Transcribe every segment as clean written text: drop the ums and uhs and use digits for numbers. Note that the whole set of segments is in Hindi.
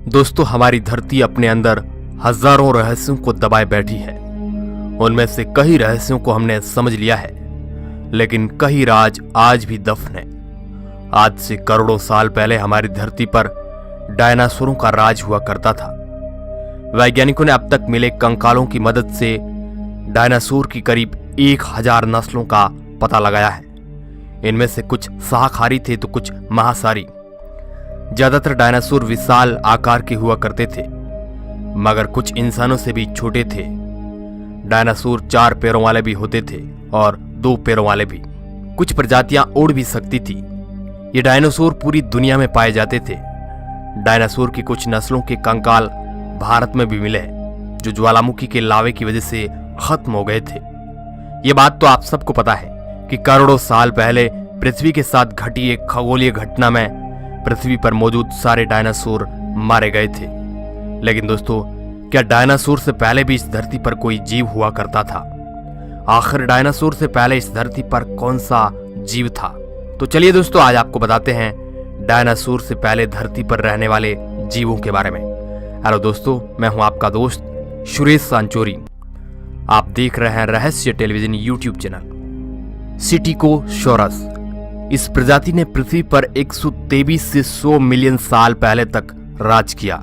दोस्तों, हमारी धरती अपने अंदर हजारों रहस्यों को दबाए बैठी है। उनमें से कई रहस्यों को हमने समझ लिया है, लेकिन कई राज आज भी दफन है। आज से करोड़ों साल पहले हमारी धरती पर डायनासोरों का राज हुआ करता था। वैज्ञानिकों ने अब तक मिले कंकालों की मदद से डायनासोर की करीब 1000 नस्लों का पता लगाया है। इनमें से कुछ शाकाहारी थे तो कुछ मांसाहारी। ज्यादातर डायनासोर विशाल आकार के हुआ करते थे, मगर कुछ इंसानों से भी छोटे थे। डायनासोर 4 पैरों वाले भी होते थे और 2 पैरों वाले भी। कुछ प्रजातियां उड़ भी सकती थी। ये डायनासोर पूरी दुनिया में पाए जाते थे। डायनासोर की कुछ नस्लों के कंकाल भारत में भी मिले, जो ज्वालामुखी के लावे की वजह से खत्म हो गए थे। ये बात तो आप सबको पता है कि करोड़ों साल पहले पृथ्वी के साथ घटी एक खगोलीय घटना में पृथ्वी पर मौजूद सारे डायनासोर मारे गए थे। लेकिन दोस्तों, क्या डायनासोर से पहले भी इस धरती पर कोई जीव हुआ करता था? आखिर डायनासोर से पहले इस धरती पर कौन सा जीव था? तो चलिए दोस्तों, आज आपको बताते हैं डायनासोर से पहले धरती पर रहने वाले जीवों के बारे में। हेलो दोस्तों, मैं हूं आपका दोस्त सुरेश सांचोरी। आप देख रहे हैं रहस्य टेलीविजन यूट्यूब चैनल। स्टीगोसॉरस इस प्रजाति ने पृथ्वी पर 123 से 100 मिलियन साल पहले तक राज किया।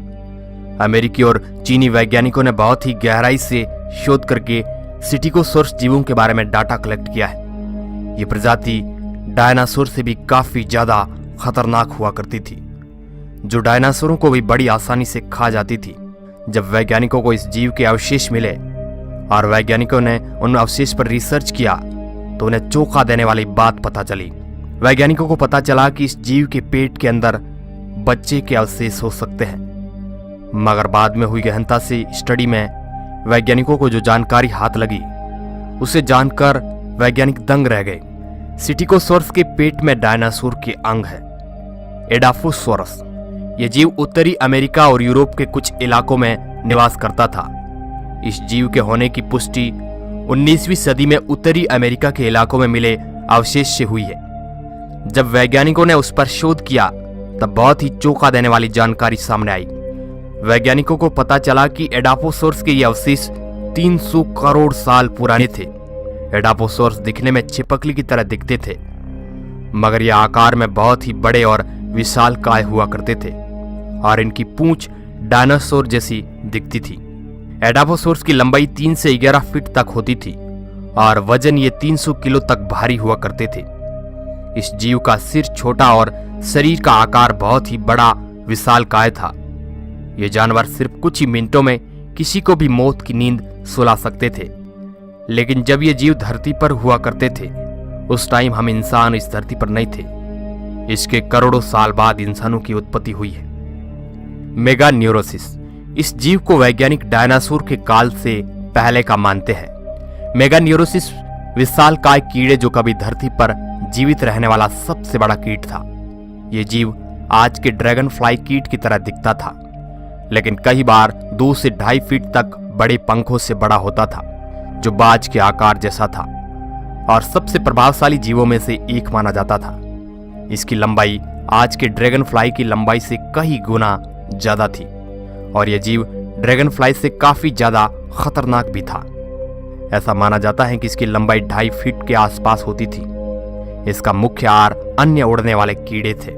अमेरिकी और चीनी वैज्ञानिकों ने बहुत ही गहराई से शोध करके स्टीगोसॉरस जीवों के बारे में डाटा कलेक्ट किया है। ये प्रजाति डायनासोर से भी काफी ज्यादा खतरनाक हुआ करती थी, जो डायनासोरों को भी बड़ी आसानी से खा जाती थी। जब वैज्ञानिकों को इस जीव के अवशेष मिले और वैज्ञानिकों ने उन अवशेष पर रिसर्च किया, तो उन्हें चौंका देने वाली बात पता चली। वैज्ञानिकों को पता चला कि इस जीव के पेट के अंदर बच्चे के अवशेष हो सकते हैं। मगर बाद में हुई गहनता से स्टडी में वैज्ञानिकों को जो जानकारी हाथ लगी, उसे जानकर वैज्ञानिक दंग रह गए। स्टीगोसॉरस के पेट में डायनासोर के अंग है, एडाफोसॉरस। यह जीव उत्तरी अमेरिका और यूरोप के कुछ इलाकों में निवास करता था। इस जीव के होने की पुष्टि 19वीं सदी में उत्तरी अमेरिका के इलाकों में मिले अवशेष से हुई है। जब वैज्ञानिकों ने उस पर शोध किया, तब बहुत ही चौंका देने वाली जानकारी सामने आई। वैज्ञानिकों को पता चला कि एडाफोसॉरस के ये अवशेष 300 करोड़ साल पुराने थे। एडाफोसॉरस दिखने में छिपकली की तरह दिखते थे, मगर ये आकार में बहुत ही बड़े और विशालकाय हुआ करते थे और इनकी पूंछ डायनासोर जैसी दिखती थी। एडाफोसॉरस की लंबाई 3 से 11 फीट तक होती थी और वजन ये 300 किलो तक भारी हुआ करते थे। इस जीव का सिर छोटा और शरीर का आकार बहुत ही बड़ा विशालकाय था। ये जानवर सिर्फ कुछ ही मिनटों में किसी को भी मौत की नींद सुला सकते थे। लेकिन जब ये जीव धरती पर हुआ करते थे, उस टाइम हम इंसान इस धरती पर नहीं थे। इसके करोड़ों साल बाद इंसानों की उत्पत्ति हुई है। मेगान्यूरोसिस इस जीव को वैज्ञानिक डायनासोर के काल से पहले का मानते हैं। मेगान्यूरोसिस विशालकाय कीड़े जो कभी धरती पर जीवित रहने वाला सबसे बड़ा कीट था। यह जीव आज के ड्रैगन फ्लाई कीट की तरह दिखता था, लेकिन कई बार 2 से 2.5 फीट तक बड़े पंखों से बड़ा होता था, जो बाज के आकार जैसा था और सबसे प्रभावशाली जीवों में से एक माना जाता था। इसकी लंबाई आज के ड्रैगन फ्लाई की लंबाई से कई गुना ज्यादा थी और यह जीव ड्रैगन फ्लाई से काफी ज्यादा खतरनाक भी था। ऐसा माना जाता है कि इसकी लंबाई 2.5 फीट के आसपास होती थी। इसका मुख्य आहार अन्य उड़ने वाले कीड़े थे।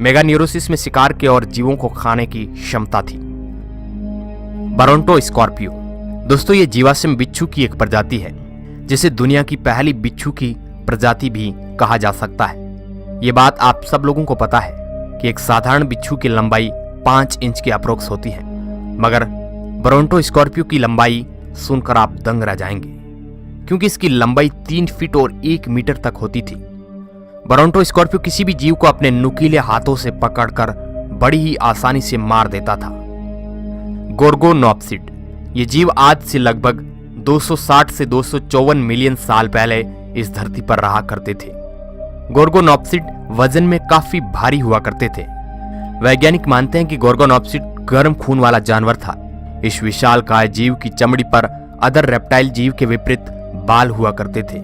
मेगान्यूरोसिस में शिकार के और जीवों को खाने की क्षमता थी। ब्रोंटोस्कॉर्पियो दोस्तों, ये जीवाश्म बिच्छू की एक प्रजाति है, जिसे दुनिया की पहली बिच्छू की प्रजाति भी कहा जा सकता है। ये बात आप सब लोगों को पता है कि एक साधारण बिच्छू की लंबाई 5 इंच के अप्रोक्स होती है, मगर ब्रोंटोस्कॉर्पियो की लंबाई सुनकर आप दंग रह जाएंगे, क्योंकि इसकी लंबाई 3 फीट और 1 मीटर तक होती थी। ब्रोंटोस्कॉर्पियो किसी भी जीव को अपने नुकीले हाथों से पकड़कर बड़ी ही आसानी से मार देता था। गोर्गोनॉप्सिड ये जीव आज से लगभग 260 से 254 मिलियन साल पहले इस धरती पर रहा करते थे। गोर्गोनॉप्सिड वजन में काफी भारी हुआ करते थे। वैज्ञानिक मानते हैं कि गोर्गोनॉप्सिड गर्म खून वाला जानवर था। इस विशालकाय जीव की चमड़ी पर अदर रेप्टाइल जीव के विपरीत बाल हुआ करते थे।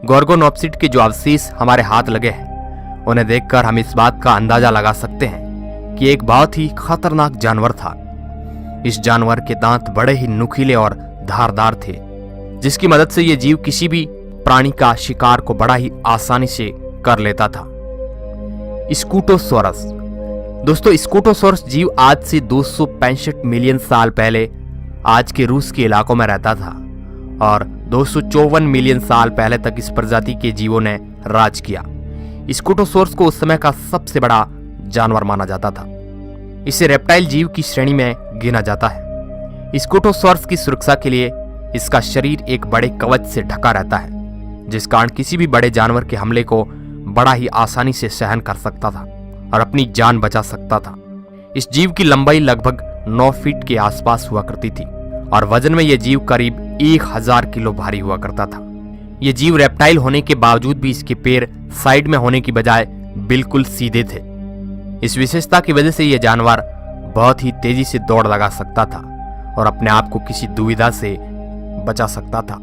गोर्गोनॉप्सिड के जो अवशेष हमारे हाथ लगे हैं, उन्हें देखकर हम इस बात का अंदाजा लगा सकते हैं कि एक बहुत ही खतरनाक जानवर था। इस जानवर के दांत बड़े ही नुकीले और धारदार थे, जिसकी मदद से यह जीव किसी भी प्राणी का शिकार को बड़ा ही आसानी से कर लेता था। स्कूटोसोरस। दोस्तों, स्कूटोसोरस जीव आज से 265 मिलियन साल पहले आज के रूस के इलाकों में रहता था और 254 मिलियन साल पहले तक इस प्रजाति के जीवों ने राज किया। स्कूटोसोरस को उस समय का सबसे बड़ा जानवर माना जाता था। इसे रेप्टाइल जीव की श्रेणी में गिना जाता है। स्कूटोसोरस की सुरक्षा के लिए इसका शरीर एक बड़े कवच से ढका रहता है, जिस कारण किसी भी बड़े जानवर के हमले को बड़ा ही आसानी से सहन कर सकता था और अपनी जान बचा सकता था। इस जीव की लंबाई लगभग 9 फीट के आसपास हुआ करती थी और वजन में यह जीव करीब 1000 किलो भारी हुआ करता था। यह जीव रेप्टाइल होने के बावजूद भी इसके पैर साइड में होने की बजाय बिल्कुल सीधे थे। इस विशेषता की वजह से यह जानवर बहुत ही तेजी से दौड़ लगा सकता था और अपने आप को किसी दुविधा से बचा सकता था।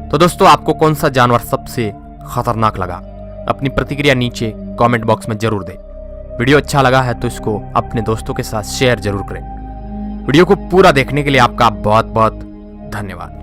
तो दोस्तों, आपको कौन सा जानवर सबसे खतरनाक लगा? अपनी प्रतिक्रिया नीचे कमेंट बॉक्स में जरूर दें। वीडियो अच्छा लगा है तो इसको अपने दोस्तों के साथ शेयर जरूर करें। वीडियो को पूरा देखने के लिए आपका बहुत बहुत धन्यवाद।